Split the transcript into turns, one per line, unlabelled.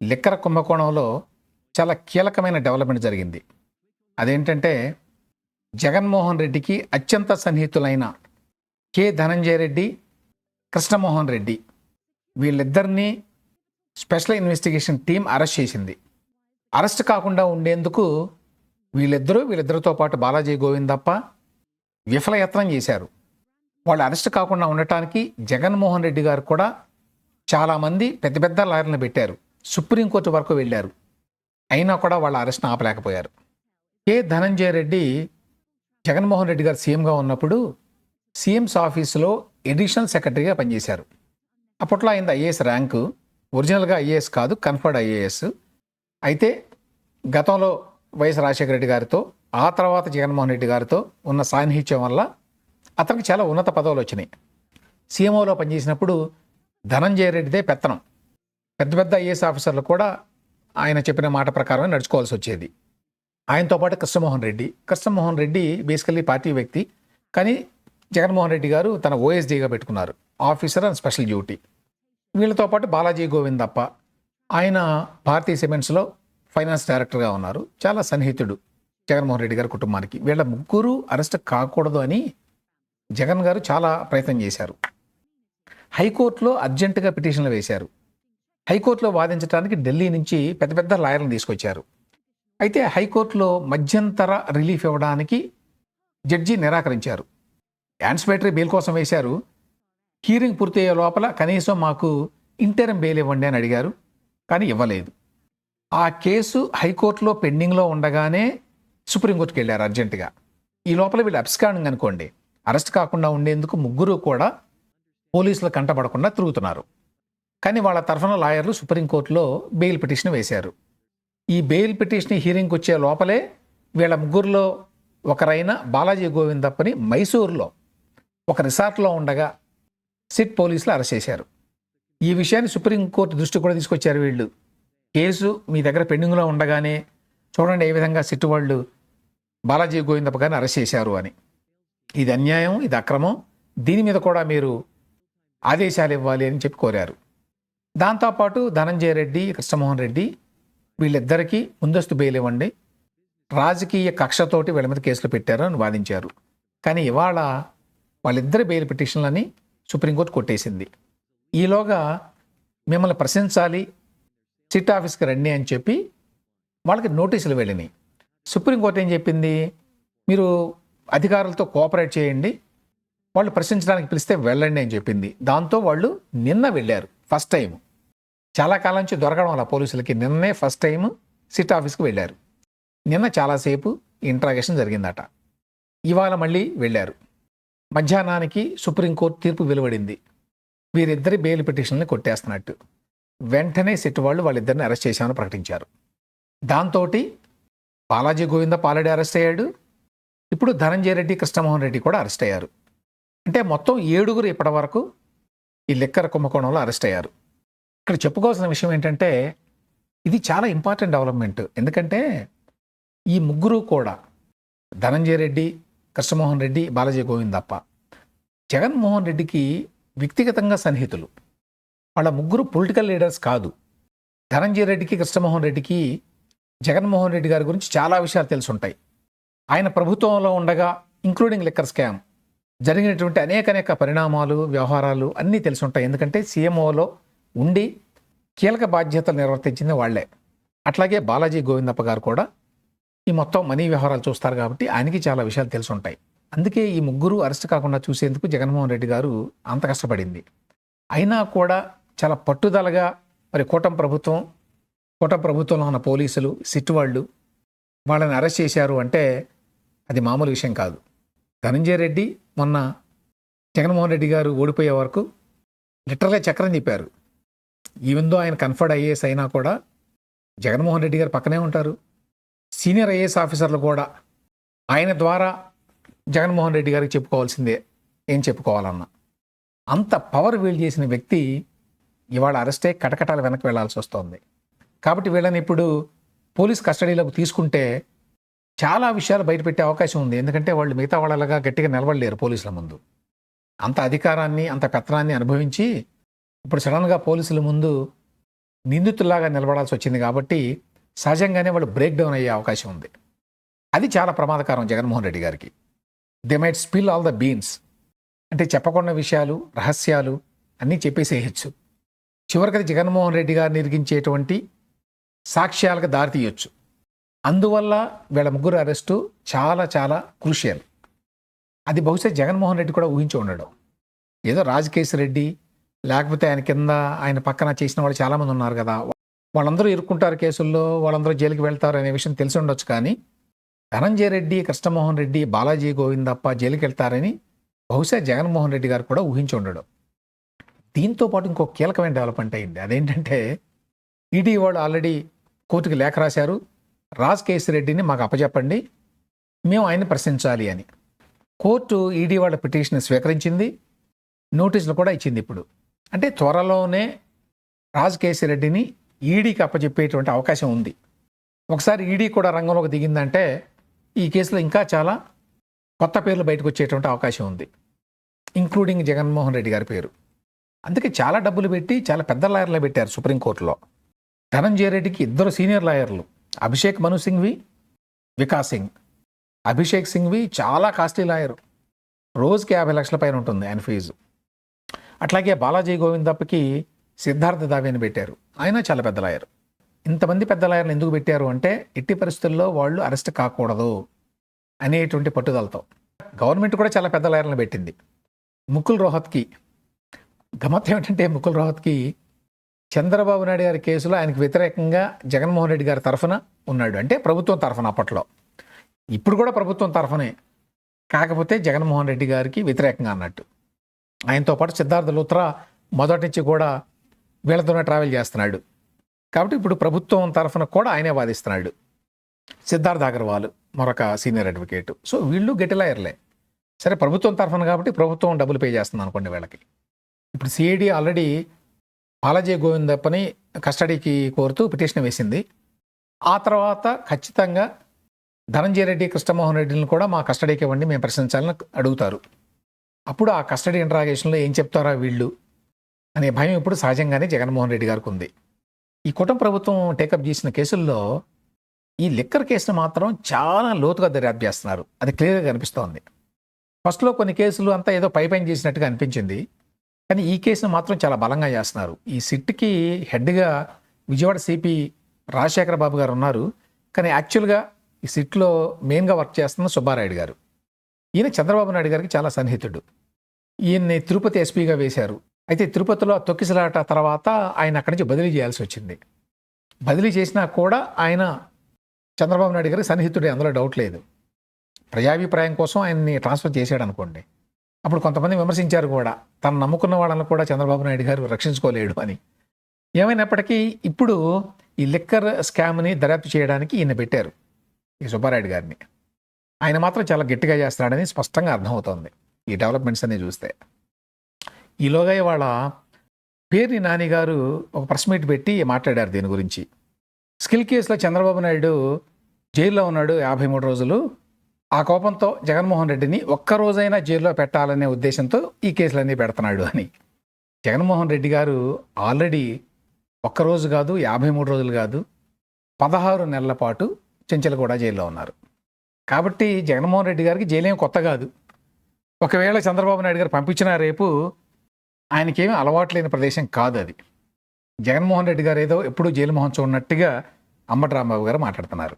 Liquor కుంభకోణంలో చాలా కీలకమైన డెవలప్మెంట్ జరిగింది. అదేంటంటే జగన్మోహన్ రెడ్డికి అత్యంత సన్నిహితులైన కె ధనంజయ రెడ్డి, కృష్ణమోహన్ రెడ్డి వీళ్ళిద్దరినీ స్పెషల్ ఇన్వెస్టిగేషన్ టీం అరెస్ట్ చేసింది. అరెస్ట్ కాకుండా ఉండేందుకు వీళ్ళిద్దరితో పాటు బాలాజీ గోవిందప్ప విఫలయత్నం చేశారు. వాళ్ళు అరెస్ట్ కాకుండా ఉండటానికి జగన్మోహన్ రెడ్డి గారు కూడా చాలామంది పెద్ద పెద్ద లాయర్లను పెట్టారు. సుప్రీంకోర్టు వరకు వెళ్ళారు. అయినా కూడా వాళ్ళ అరెస్ట్ను ఆపలేకపోయారు. కె ధనంజయ రెడ్డి జగన్మోహన్ రెడ్డి గారు సీఎంగా ఉన్నప్పుడు సీఎంస్ ఆఫీసులో ఎడిషనల్ సెక్రటరీగా పనిచేశారు. అప్పట్లో ఆయన ఐఏఎస్ ర్యాంకు, ఒరిజినల్గా ఐఏఎస్ కాదు, కన్ఫర్డ్ ఐఏఎస్. అయితే గతంలో వైఎస్ రాజశేఖర రెడ్డి గారితో, ఆ తర్వాత జగన్మోహన్ రెడ్డి గారితో ఉన్న సాన్నిహిత్యం వల్ల అతనికి చాలా ఉన్నత పదవులు వచ్చినాయి. సీఎంఓలో పనిచేసినప్పుడు ధనంజయ రెడ్డిదే పెత్తనం. పెద్ద పెద్ద ఐఏఎస్ ఆఫీసర్లు కూడా ఆయన చెప్పిన మాట ప్రకారమే నడుచుకోవాల్సి వచ్చేది. ఆయనతో పాటు కృష్ణమోహన్ రెడ్డి బేసికల్లీ పార్టీ వ్యక్తి, కానీ జగన్మోహన్ రెడ్డి గారు తన ఓఎస్డీగా పెట్టుకున్నారు, ఆఫీసర్ అండ్ స్పెషల్ డ్యూటీ. వీళ్ళతో పాటు బాలాజీ గోవిందప్ప, ఆయన భారతీయ సిమెంట్స్లో ఫైనాన్స్ డైరెక్టర్గా ఉన్నారు. చాలా సన్నిహితుడు జగన్మోహన్ రెడ్డి గారి కుటుంబానికి. వీళ్ళ ముగ్గురు అరెస్ట్ కాకూడదు అని జగన్ గారు చాలా ప్రయత్నం చేశారు. హైకోర్టులో అర్జెంటుగా పిటిషన్లు వేశారు. హైకోర్టులో వాదించడానికి ఢిల్లీ నుంచి పెద్ద పెద్ద లాయర్లను తీసుకొచ్చారు. అయితే హైకోర్టులో మధ్యంతర రిలీఫ్ ఇవ్వడానికి జడ్జి నిరాకరించారు. యాంటిసిపేటరీ బెయిల్ కోసం వేశారు. హీరింగ్ పూర్తయ్యే లోపల కనీసం మాకు ఇంటరిం బెయిల్ ఇవ్వండి అని అడిగారు, కానీ ఇవ్వలేదు. ఆ కేసు హైకోర్టులో పెండింగ్లో ఉండగానే సుప్రీంకోర్టుకి వెళ్ళారు అర్జెంటుగా. ఈ లోపల వీళ్ళు అబ్స్కాండింగ్ అనుకోండి, అరెస్ట్ కాకుండా ఉండేందుకు ముగ్గురు కూడా పోలీసుల కంటపడకుండా తిరుగుతున్నారు. కానీ వాళ్ళ తరఫున లాయర్లు సుప్రీంకోర్టులో బెయిల్ పిటిషన్ వేశారు. ఈ బెయిల్ పిటిషన్ హీరింగ్కి వచ్చే లోపలే వీళ్ళ ముగ్గురులో ఒకరైన బాలాజీ గోవిందప్పని మైసూరులో ఒక రిసార్ట్లో ఉండగా సిట్ పోలీసులు అరెస్ట్ చేశారు. ఈ విషయాన్ని సుప్రీంకోర్టు దృష్టి కూడా తీసుకొచ్చారు. వీళ్ళు కేసు మీ దగ్గర పెండింగ్లో ఉండగానే చూడండి ఏ విధంగా సిట్ వాళ్ళు బాలాజీ గోవిందప్ప గారిని అరెస్ట్ చేశారు అని. ఇది అన్యాయం, ఇది అక్రమం, దీని మీద కూడా మీరు ఆదేశాలు ఇవ్వాలి అని చెప్పి కోరారు. దాంతోపాటు ధనంజయ రెడ్డి, కృష్ణమోహన్ రెడ్డి వీళ్ళిద్దరికీ ముందస్తు బెయిల్ ఇవ్వండి, రాజకీయ కక్షతోటి వీళ్ళ మీద కేసులు పెట్టారు అని వాదించారు. కానీ ఇవాళ వాళ్ళిద్దరి బెయిల్ పిటిషన్లని సుప్రీంకోర్టు కొట్టేసింది. ఈలోగా మిమ్మల్ని ప్రశ్నించాలి, సిట్ ఆఫీస్కి రండి అని చెప్పి వాళ్ళకి నోటీసులు వెళ్ళినాయి. సుప్రీంకోర్టు ఏం చెప్పింది, మీరు అధికారులతో కోఆపరేట్ చేయండి, వాళ్ళు ప్రశ్నించడానికి పిలిస్తే వెళ్ళండి అని చెప్పింది. దాంతో వాళ్ళు నిన్న వెళ్ళారు. ఫస్ట్ టైం, చాలా కాలం నుంచి దొరకడం అలా పోలీసులకి నిన్నే ఫస్ట్ టైం సిట్ ఆఫీస్కి వెళ్ళారు. నిన్న చాలాసేపు ఇంట్రాగేషన్ జరిగిందట. ఇవాళ మళ్ళీ వెళ్ళారు. మధ్యాహ్నానికి సుప్రీంకోర్టు తీర్పు వెలువడింది, వీరిద్దరి బెయిల్ పిటిషన్ని కొట్టేస్తున్నట్టు. వెంటనే సిట్ వాళ్ళు వాళ్ళిద్దరిని అరెస్ట్ చేశామని ప్రకటించారు. దాంతో బాలాజీ గోవిందప్ప ఆల్రెడీ అరెస్ట్ అయ్యాడు. ఇప్పుడు ధనంజయ రెడ్డి, కృష్ణమోహన్ రెడ్డి కూడా అరెస్ట్ అయ్యారు. అంటే మొత్తం 7 ఇప్పటి వరకు ఈ లిక్కర్ కుంభకోణంలో అరెస్ట్ అయ్యారు. ఇక్కడ చెప్పుకోవాల్సిన విషయం ఏంటంటే ఇది చాలా ఇంపార్టెంట్ డెవలప్మెంట్. ఎందుకంటే ఈ ముగ్గురు కూడా ధనంజయ రెడ్డి, కృష్ణమోహన్ రెడ్డి, బాలాజీ గోవిందప్ప జగన్మోహన్ రెడ్డికి వ్యక్తిగతంగా సన్నిహితులు. వాళ్ళ ముగ్గురు పొలిటికల్ లీడర్స్ కాదు. ధనంజయ రెడ్డికి, కృష్ణమోహన్ రెడ్డికి జగన్మోహన్ రెడ్డి గారి గురించి చాలా విషయాలు తెలుసుంటాయి. ఆయన ప్రభుత్వంలో ఉండగా ఇంక్లూడింగ్ లిక్కర్ స్కామ్ జరిగినటువంటి అనేక పరిణామాలు, వ్యవహారాలు అన్నీ తెలుసుంటాయి. ఎందుకంటే సీఎంఓలో ఉండి కీలక బాధ్యతలు నిర్వర్తించింది వాళ్లే. అట్లాగే బాలాజీ గోవిందప్ప గారు కూడా ఈ మొత్తం మనీ వ్యవహారాలు చూస్తారు కాబట్టి ఆయనకి చాలా విషయాలు తెలుసుంటాయి. అందుకే ఈ ముగ్గురు అరెస్ట్ కాకుండా చూసేందుకు జగన్మోహన్ రెడ్డి గారు అంత కష్టపడింది. అయినా కూడా చాలా పట్టుదలగా మరి కూటమి ప్రభుత్వంలో ఉన్న పోలీసులు, సిట్ వాళ్ళు వాళ్ళని అరెస్ట్ చేశారు అంటే అది మామూలు విషయం కాదు. ధనంజయ రెడ్డి మొన్న జగన్మోహన్ రెడ్డి గారు ఓడిపోయే వరకు లిటరల్గా చక్రం తిప్పారు. ఈవెందో ఆయన కన్ఫర్డ్ ఐఏఎస్ అయినా కూడా జగన్మోహన్ రెడ్డి గారు పక్కనే ఉంటారు. సీనియర్ ఐఏఎస్ ఆఫీసర్లు కూడా ఆయన ద్వారా జగన్మోహన్ రెడ్డి గారికి చెప్పుకోవాల్సిందే, ఏం చెప్పుకోవాలన్నా. అంత పవర్ వీళ్ళు చేసిన వ్యక్తి ఇవాళ అరెస్టే కటకటాలు వెనక్కి వెళ్లాల్సి వస్తుంది. కాబట్టి వీళ్ళని ఇప్పుడు పోలీస్ కస్టడీలోకి తీసుకుంటే చాలా విషయాలు బయటపెట్టే అవకాశం ఉంది. ఎందుకంటే వాళ్ళు మిగతా వాళ్ళలాగా గట్టిగా నిలబడలేరు పోలీసుల ముందు. అంత అధికారాన్ని, అంత పెత్తనాన్ని అనుభవించి ఇప్పుడు సడన్గా పోలీసుల ముందు నిందితుల్లాగా నిలబడాల్సి వచ్చింది కాబట్టి సహజంగానే వాళ్ళు బ్రేక్ డౌన్ అయ్యే అవకాశం ఉంది. అది చాలా ప్రమాదకరం జగన్మోహన్ రెడ్డి గారికి. They might spill all the beans. అంటే చెప్పకుండా విషయాలు, రహస్యాలు అన్నీ చెప్పేసేయచ్చు. చివరికి అది జగన్మోహన్ రెడ్డి గారిని ఇరిగించేటువంటి సాక్ష్యాలకు దారితీయొచ్చు. అందువల్ల వీళ్ళ ముగ్గురు అరెస్టు చాలా చాలా క్రూషియల్. అది బహుశా జగన్మోహన్ రెడ్డి కూడా ఊహించి ఉండడం. ఏదో రాజకేశ్ రెడ్డి లేకపోతే ఆయన కింద ఆయన పక్కన చేసిన వాళ్ళు చాలామంది ఉన్నారు కదా, వాళ్ళందరూ ఇరుక్కుంటారు కేసుల్లో, వాళ్ళందరూ జైలుకి వెళ్తారు అనే విషయం తెలిసి ఉండొచ్చు. కానీ ధనంజయ రెడ్డి, కృష్ణమోహన్ రెడ్డి, బాలాజీ గోవిందప్ప జైలుకి వెళ్తారని బహుశా జగన్మోహన్ రెడ్డి గారు కూడా ఊహించి ఉండడం. దీంతో పాటు ఇంకో కీలకమైన డెవలప్మెంట్ అయింది. అదేంటంటే ఈడీ వాళ్ళు ఆల్రెడీ కోర్టుకి లేఖ రాశారు, రాజకేశ్ రెడ్డిని మాకు అప్పచెప్పండి, మేము ఆయన్ని ప్రశ్నించాలి అని. కోర్టు ఈడీ వాళ్ళ పిటిషన్ స్వీకరించింది, నోటీసులు కూడా ఇచ్చింది. ఇప్పుడు అంటే త్వరలోనే రాజకేశ్ రెడ్డిని ఈడీకి అప్పచెప్పేటువంటి అవకాశం ఉంది. ఒకసారి ఈడీ కూడా రంగంలోకి దిగిందంటే ఈ కేసులో ఇంకా చాలా కొత్త పేర్లు బయటకు వచ్చేటువంటి అవకాశం ఉంది, ఇంక్లూడింగ్ జగన్మోహన్ రెడ్డి గారి పేరు. అందుకే చాలా డబ్బులు పెట్టి చాలా పెద్ద లాయర్లు పెట్టారు సుప్రీంకోర్టులో. ధనంజయ రెడ్డికి 2 సీనియర్ లాయర్లు, అభిషేక్ మను సింఘ్వి, వికాస్ సింగ్. అభిషేక్ సింఘ్వి చాలా కాస్ట్లీ లాయరు, రోజుకి 50 లక్షల పైన ఉంటుంది ఆయన ఫీజు. అట్లాగే బాలాజీ గోవిందప్పకి సిద్ధార్థ దావేని పెట్టారు, ఆయన చాలా పెద్ద లాయర్. ఇంతమంది పెద్ద లాయర్లు ఎందుకు పెట్టారు అంటే ఎట్టి పరిస్థితుల్లో వాళ్ళు అరెస్ట్ కాకూడదు అనేటువంటి పట్టుదలతో. గవర్నమెంట్ కూడా చాలా పెద్ద లాయర్లను పెట్టింది. ముకుల్ రోహత్కి గమ్మత్తు ఏమిటంటే, ముకుల్ రోహత్కి చంద్రబాబు నాయుడు గారి కేసులో ఆయనకు వ్యతిరేకంగా జగన్మోహన్ రెడ్డి గారి తరఫున ఉన్నాడు. అంటే ప్రభుత్వం తరఫున అప్పట్లో, ఇప్పుడు కూడా ప్రభుత్వం తరఫునే, కాకపోతే జగన్మోహన్ రెడ్డి గారికి వ్యతిరేకంగా అన్నట్టు. ఆయనతో పాటు సిద్ధార్థ లూత్రా మొదటి నుంచి కూడా వీళ్ళతోనే ట్రావెల్ చేస్తున్నాడు కాబట్టి ఇప్పుడు ప్రభుత్వం తరఫున కూడా ఆయనే వాదిస్తున్నాడు. సిద్ధార్థ అగర్వాల్ మరొక సీనియర్ అడ్వకేటు. సో వీళ్ళు గట్టి లాయర్లే. సరే, ప్రభుత్వం తరఫున కాబట్టి ప్రభుత్వం డబ్బులు పే చేస్తుంది అనుకోండి వీళ్ళకి. ఇప్పుడు సిఐడి ఆల్రెడీ బాలాజీ గోవిందప్పని కస్టడీకి కోరుతూ పిటిషన్ వేసింది. ఆ తర్వాత ఖచ్చితంగా ధనంజయ రెడ్డి, కృష్ణమోహన్ రెడ్డిని కూడా మా కస్టడీకి ఇవ్వండి, మేము ప్రశ్నించాలని అడుగుతారు. అప్పుడు ఆ కస్టడీ ఇంటరాగేషన్లో ఏం చెప్తారా వీళ్ళు అనే భయం ఇప్పుడు సహజంగానే జగన్మోహన్ రెడ్డి గారికి ఉంది. ఈ కుటుంబ ప్రభుత్వం టేకప్ చేసిన కేసుల్లో ఈ లిక్కర్ కేసును మాత్రం చాలా లోతుగా దర్యాప్తు చేస్తున్నారు. అది క్లియర్గా కనిపిస్తోంది. ఫస్ట్లో కొన్ని కేసులు అంతా ఏదో పైపైన చేసినట్టుగా అనిపించింది, కానీ ఈ కేసును మాత్రం చాలా బలంగా చేస్తున్నారు. ఈ సిట్కి హెడ్గా విజయవాడ సిపి రాజశేఖర బాబు గారు ఉన్నారు, కానీ యాక్చువల్గా ఈ సిట్లో మెయిన్గా వర్క్ చేస్తున్న సుబ్బారాయుడు గారు. ఈయన చంద్రబాబు నాయుడు గారికి చాలా సన్నిహితుడు. ఈయన్ని తిరుపతి ఎస్పీగా వేశారు. అయితే తిరుపతిలో తొక్కిసలాట తర్వాత ఆయన అక్కడి నుంచి బదిలీ చేయాల్సి వచ్చింది. బదిలీ చేసినా కూడా ఆయన చంద్రబాబు నాయుడు గారికి సన్నిహితుడే, అందులో డౌట్ లేదు. ప్రజాభిప్రాయం కోసం ఆయన్ని ట్రాన్స్ఫర్ చేశాడు అనుకోండి. అప్పుడు కొంతమంది విమర్శించారు కూడా, తను నమ్ముకున్న వాళ్ళని కూడా చంద్రబాబు నాయుడు గారు రక్షించుకోలేడు అని. ఏమైనప్పటికీ ఇప్పుడు ఈ లిక్కర్ స్కామ్ని దర్యాప్తు చేయడానికి ఈయన పెట్టారు, ఈ సుబ్బారాయుడు గారిని. ఆయన మాత్రం చాలా గట్టిగా చేస్తున్నాడని స్పష్టంగా అర్థమవుతోంది ఈ డెవలప్మెంట్స్ అన్ని చూస్తే. ఈలోగా ఇవాళ పేర్ని నాని గారు ఒక ప్రెస్ మీట్ పెట్టి మాట్లాడారు దీని గురించి. స్కిల్ కేసులో చంద్రబాబు నాయుడు జైల్లో ఉన్నాడు 53 రోజులు. ఆ కోపంతో జగన్మోహన్ రెడ్డిని ఒక్కరోజైనా జైల్లో పెట్టాలనే ఉద్దేశంతో ఈ కేసులన్నీ పెడుతున్నాడు అని. జగన్మోహన్ రెడ్డి గారు ఆల్రెడీ ఒక్కరోజు కాదు, 53 రోజులు కాదు, 16 నెలల పాటు చెంచలగూడ జైల్లో ఉన్నారు. కాబట్టి జగన్మోహన్ రెడ్డి గారికి జైలేం కొత్త కాదు. ఒకవేళ చంద్రబాబు నాయుడు గారు పంపించినా రేపు ఆయనకేమీ అలవాటు లేని ప్రదేశం కాదు అది. జగన్మోహన్ రెడ్డి గారు ఏదో ఎప్పుడూ జైలు మొహం చూడనట్టుగా అంబటి రాంబాబు గారు మాట్లాడుతున్నారు.